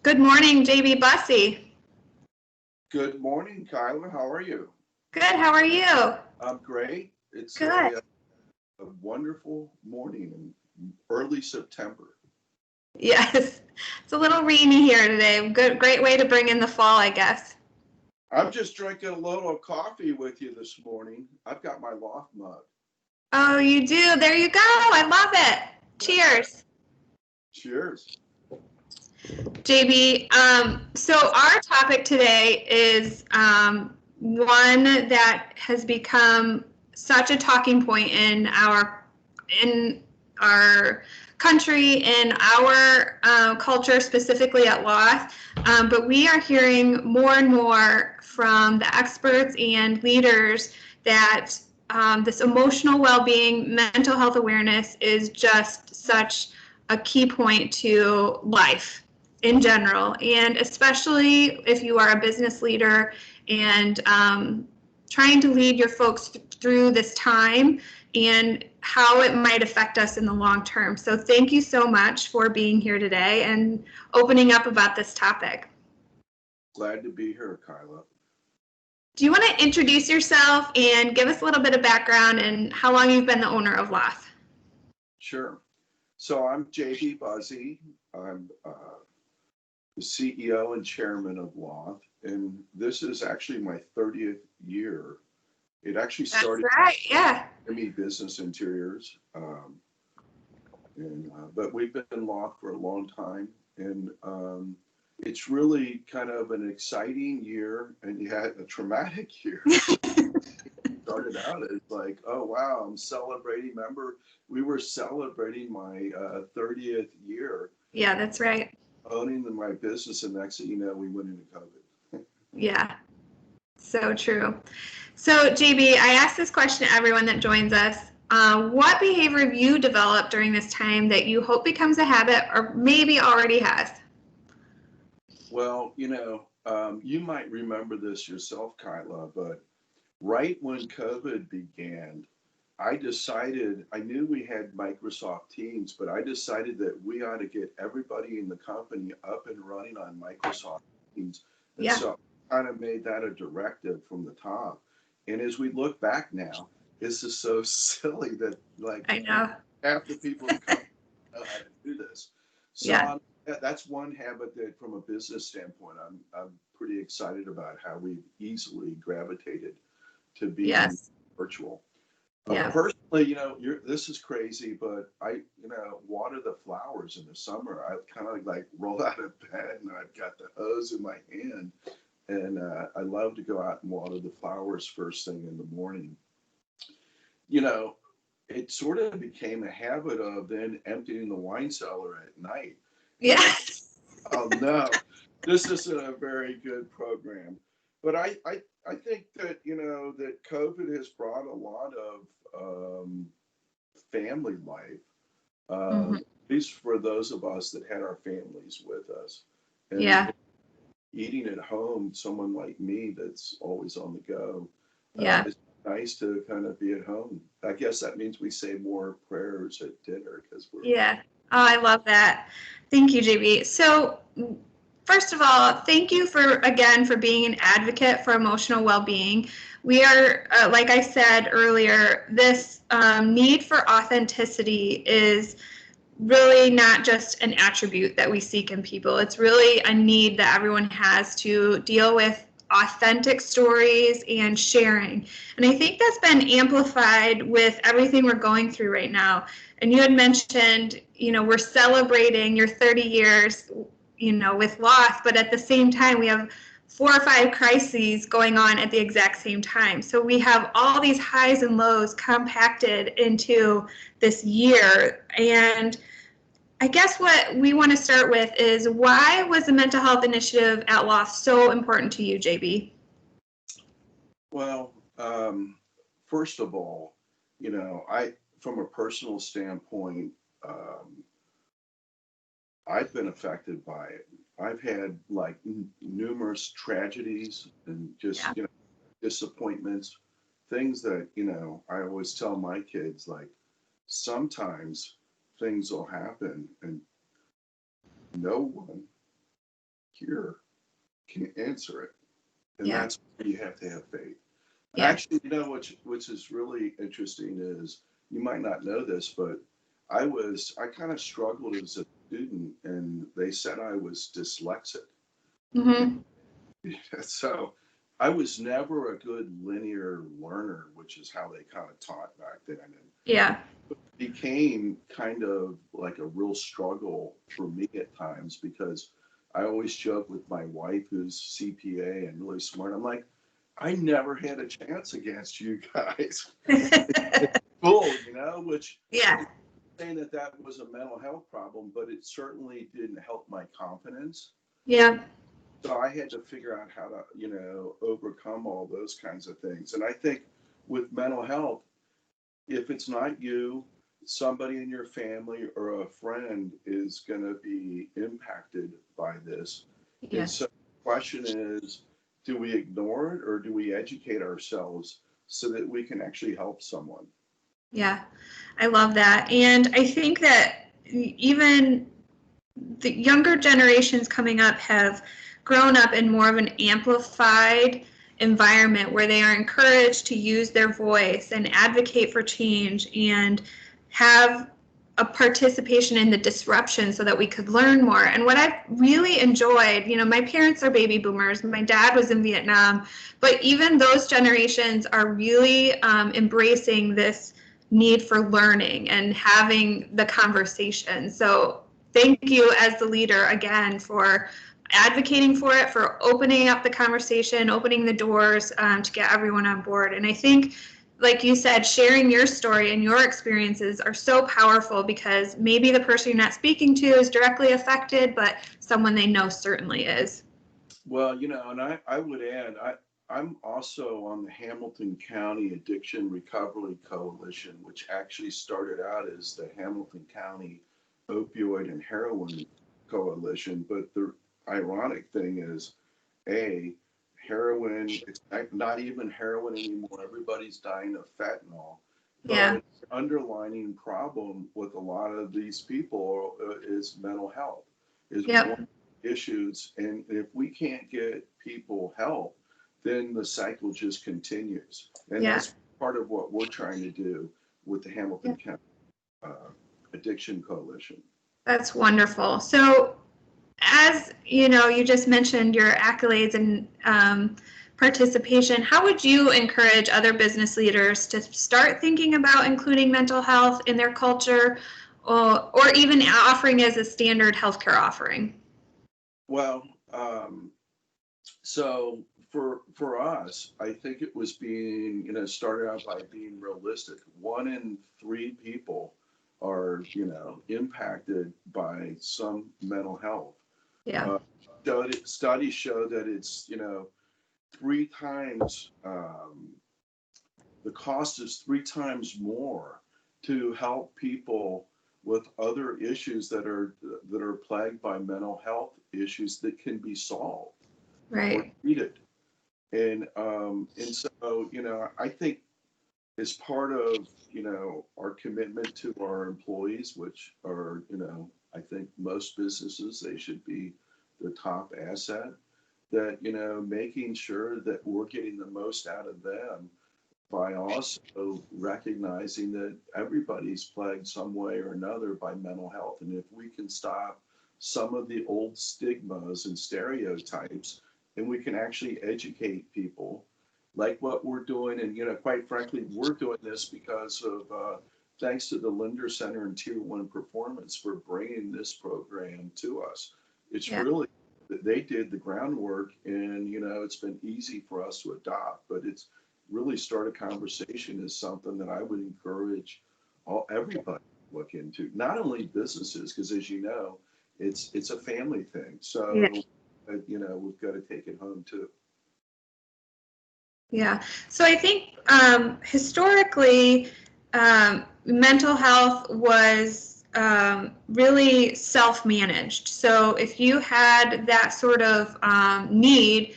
Good morning, JB Bussey. Good morning, Kyla. How are you? Good, how are you? I'm great. It's Good. a wonderful morning in early September. Yes, it's a little rainy here today. Good, great way to bring in the fall, I guess. I'm just drinking a little coffee with you this morning. I've got my loft mug. Oh, you do? There you go. I love it. Cheers. Cheers. JB, so our topic today is one that has become such a talking point in our country, in our culture, specifically at LOTH. But we are hearing more and more from the experts and leaders that this emotional well-being, mental health awareness is just such a key point to life in general, and especially if you are a business leader and trying to lead your folks through this time and how it might affect us in the long term. So thank you so much for being here today and opening up about this topic. Glad to be here, Kyla. Do you want to introduce yourself and give us a little bit of background and how long you've been the owner of LOTH? Sure. So I'm JB Bussey. I'm the CEO and Chairman of LOTH, and this is actually my 30th year. It actually started with me Business Interiors, but we've been in LOTH for a long time, and it's really kind of an exciting year and yet a traumatic year. Started out as like, oh wow, I'm celebrating. Remember, we were celebrating my 30th year. Yeah, that's right. Owning my business, and next thing you know, we went into COVID. Yeah, so true. So JB, I ask this question to everyone that joins us. What behavior have you developed during this time that you hope becomes a habit or maybe already has? Well, you might remember this yourself, Kyla, but right when COVID began, I knew we had Microsoft Teams, but I decided that we ought to get everybody in the company up and running on Microsoft Teams. And so I kind of made that a directive from the top. And as we look back now, this is so silly that I know half the people in the company know how to do this. So that's one habit that from a business standpoint, I'm pretty excited about how we easily gravitated to being virtual. Personally, this is crazy, but I, water the flowers in the summer. I kind of like roll out of bed and I've got the hose in my hand, and I love to go out and water the flowers first thing in the morning. It sort of became a habit of then emptying the wine cellar at night. Yeah. Oh no, this isn't a very good program. But I think that, that COVID has brought a lot of family life, at least for those of us that had our families with us. And eating at home, someone like me that's always on the go, it's nice to kind of be at home. I guess that means we say more prayers at dinner because we're... Yeah. Oh, I love that. Thank you, JB. So first of all, thank you for being an advocate for emotional well-being. We are, like I said earlier, this need for authenticity is really not just an attribute that we seek in people. It's really a need that everyone has to deal with authentic stories and sharing. And I think that's been amplified with everything we're going through right now. And you had mentioned, we're celebrating your 30 years, with LOTH, but at the same time, we have 4 or 5 crises going on at the exact same time. So we have all these highs and lows compacted into this year. And I guess what we want to start with is, why was the mental health initiative at LOTH so important to you, JB? Well, first of all, from a personal standpoint, I've been affected by it. I've had like numerous tragedies and just, disappointments, things that, I always tell my kids, like, sometimes things will happen and no one here can answer it. And Yeah. that's where you have to have faith. Yeah. Actually, you know, which is really interesting is, you might not know this, but I kind of struggled as a student, and they said I was dyslexic. Mm-hmm. So I was never a good linear learner, which is how they kind of taught back then. And Yeah. it became kind of like a real struggle for me at times, because I always joke with my wife, who's CPA and really smart. I'm like, I never had a chance against you guys. Cool, you know, which, Yeah. saying that that was a mental health problem, but it certainly didn't help my confidence. Yeah. So I had to figure out how to, you know, overcome all those kinds of things. And I think with mental health, if it's not you, somebody in your family or a friend is going to be impacted by this. And so Yes. the question is, do we ignore it, or do we educate ourselves so that we can actually help someone? Yeah. I love that. And I think that even the younger generations coming up have grown up in more of an amplified environment where they are encouraged to use their voice and advocate for change and have a participation in the disruption so that we could learn more. And what I've really enjoyed, you know, my parents are baby boomers, my dad was in Vietnam, but even those generations are really embracing this need for learning and having the conversation. So thank you as the leader again for advocating for it, for opening up the conversation, opening the doors to get everyone on board. And I think, like you said, sharing your story and your experiences are so powerful, because maybe the person you're not speaking to is directly affected, but someone they know certainly is. Well, you know, and I would add, I'm also on the Hamilton County Addiction Recovery Coalition, which actually started out as the Hamilton County Opioid and Heroin Coalition. But the ironic thing is, heroin, it's not even heroin anymore. Everybody's dying of fentanyl. Yeah. But the underlying problem with a lot of these people is mental health, is Yep. one issues. And if we can't get people help, then the cycle just continues. And Yeah. that's part of what we're trying to do with the Hamilton County Addiction Coalition. That's wonderful. So, as you know, you just mentioned your accolades and participation. How would you encourage other business leaders to start thinking about including mental health in their culture, or even offering as a standard healthcare offering? Well, so for us, I think it was being, you know, started out by being realistic. 1 in 3 people are, you know, impacted by some mental health. Yeah. Studies show that it's, you know, 3 times, the cost is 3 times more to help people with other issues that are plagued by mental health issues that can be solved or Right. treated. And so, you know, I think as part of, you know, our commitment to our employees, which are, you know, I think most businesses, they should be the top asset, that, you know, making sure that we're getting the most out of them by also recognizing that everybody's plagued some way or another by mental health. And if we can stop some of the old stigmas and stereotypes, and we can actually educate people like what we're doing. And, you know, quite frankly, we're doing this because of, thanks to the Linder Center and Tier 1 Performance for bringing this program to us. It's Yeah. really, they did the groundwork, and, you know, it's been easy for us to adopt, but it's really start a conversation is something that I would encourage everybody to look into, not only businesses, because as you know, it's a family thing. So, Yeah. you know, we've got to take it home too. Yeah. So I think historically, mental health was really self-managed. So if you had that sort of need,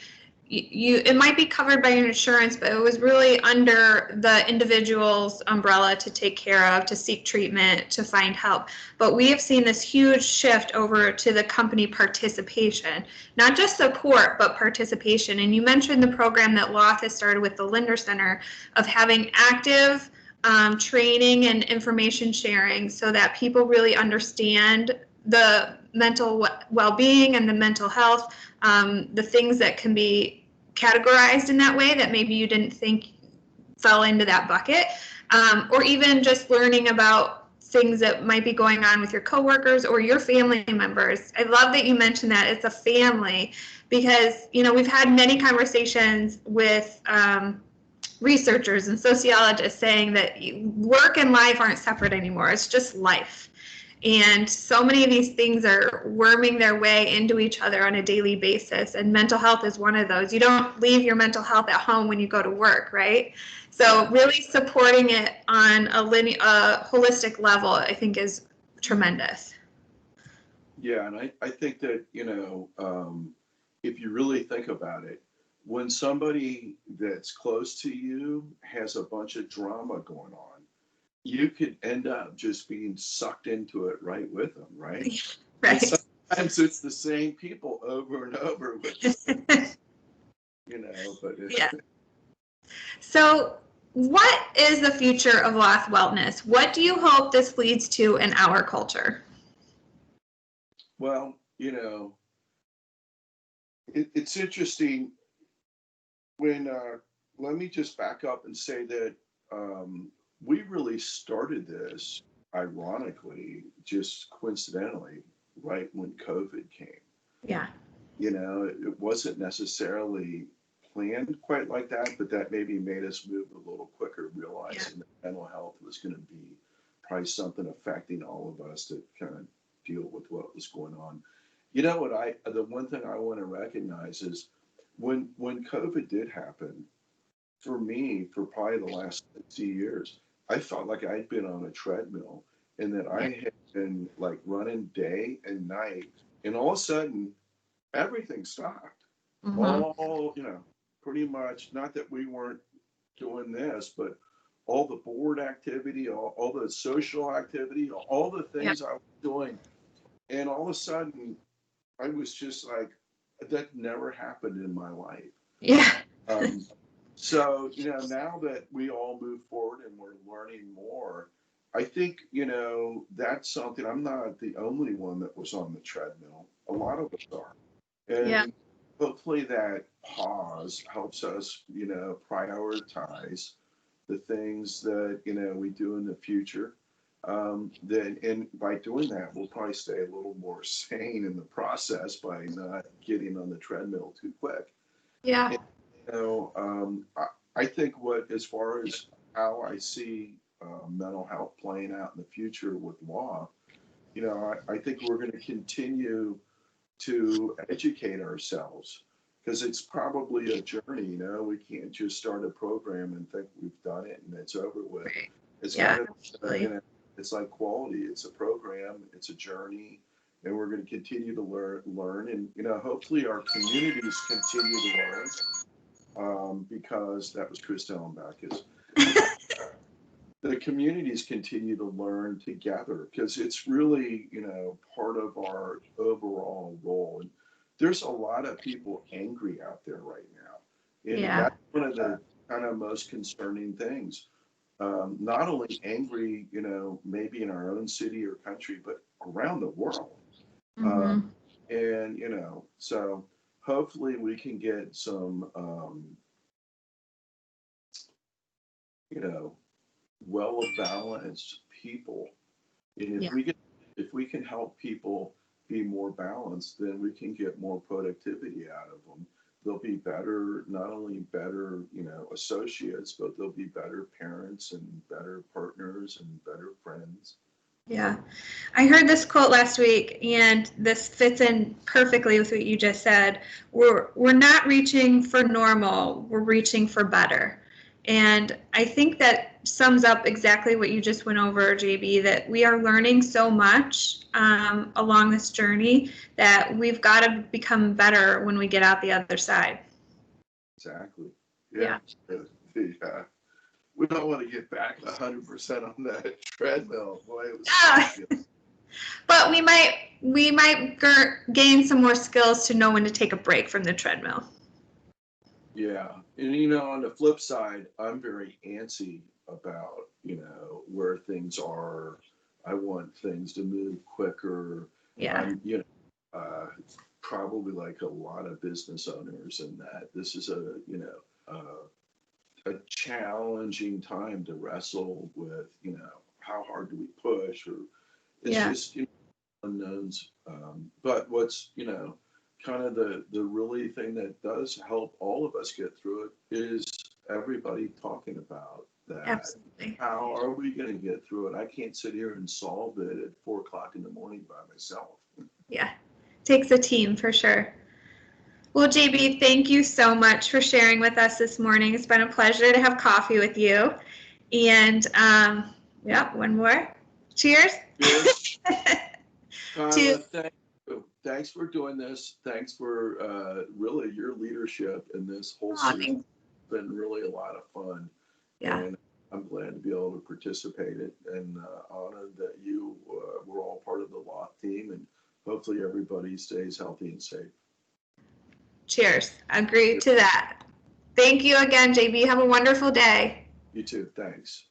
it might be covered by your insurance, but it was really under the individual's umbrella to take care of, to seek treatment, to find help. But we have seen this huge shift over to the company participation, not just support, but participation. And you mentioned the program that LOTH has started with the Linder Center of having active training and information sharing so that people really understand the mental well-being and the mental health, the things that can be categorized in that way that maybe you didn't think fell into that bucket, or even just learning about things that might be going on with your coworkers or your family members. I love that you mentioned that it's a family, because we've had many conversations with researchers and sociologists saying that work and life aren't separate anymore. It's just life. And so many of these things are worming their way into each other on a daily basis. And mental health is one of those. You don't leave your mental health at home when you go to work, right? So really supporting it on a holistic level, I think, is tremendous. Yeah, and I think that, if you really think about it, when somebody that's close to you has a bunch of drama going on, you could end up just being sucked into it right with them, right? Right. And sometimes it's the same people over and over, which, but yeah. So what is the future of LOTH Wellness? What do you hope this leads to in our culture? Well, it's interesting when, let me just back up and say that we really started this, ironically, just coincidentally, right when COVID came. Yeah. It wasn't necessarily planned quite like that, but that maybe made us move a little quicker, realizing that mental health was going to be probably something affecting all of us to kind of deal with what was going on. The one thing I want to recognize is when COVID did happen, for me, for probably the last 60 years, I felt like I'd been on a treadmill and that I had been like running day and night, and all of a sudden everything stopped. Mm-hmm. All, pretty much, not that we weren't doing this, but all the board activity, all the social activity, all the things I was doing. And all of a sudden I was just like, that never happened in my life. Yeah. So, now that we all move forward and we're learning more, I think, that's something. I'm not the only one that was on the treadmill. A lot of us are. And hopefully that pause helps us, prioritize the things that, we do in the future. And by doing that, we'll probably stay a little more sane in the process by not getting on the treadmill too quick. Yeah. And, I think as far as how I see mental health playing out in the future with LOTH, I think we're going to continue to educate ourselves, because it's probably a journey. We can't just start a program and think we've done it and it's over with. Right. It's it's like quality. It's a program, it's a journey, and we're going to continue to learn, and hopefully our communities continue to learn, because that was Chris Backus. The communities continue to learn together, because it's really, part of our overall role. And there's a lot of people angry out there right now. And that's one of the kind of most concerning things. Not only angry, maybe in our own city or country, but around the world. Mm-hmm. And, so hopefully we can get some, well-balanced people. And if we can help people be more balanced, then we can get more productivity out of them. They'll be better, not only better, associates, but they'll be better parents and better partners and better friends. Yeah. I heard this quote last week, and this fits in perfectly with what you just said. We're not reaching for normal, we're reaching for better. And I think that sums up exactly what you just went over, JB, that we are learning so much along this journey that we've got to become better when we get out the other side. Exactly. Yeah. We don't want to get back 100% on that treadmill. Boy, it was good. But we might gain some more skills to know when to take a break from the treadmill. Yeah. And, on the flip side, I'm very antsy about, where things are. I want things to move quicker. Yeah. I'm, probably like a lot of business owners in that this is a challenging time to wrestle with, how hard do we push, or it's just unknowns. But what's, kind of the really thing that does help all of us get through it is everybody talking about that. Absolutely. How are we going to get through it? I can't sit here and solve it at 4:00 in the morning by myself. Yeah, takes a team for sure. Well, JB, thank you so much for sharing with us this morning. It's been a pleasure to have coffee with you. And one more. Cheers. Cheers. Kyla, thanks for doing this. Thanks for really your leadership in this whole series. It's been really a lot of fun. Yeah. And I'm glad to be able to participate and honored that you were all part of the LOTH team, and hopefully everybody stays healthy and safe. Cheers. Agree to that. Thank you again, JB. Have a wonderful day. You too. Thanks.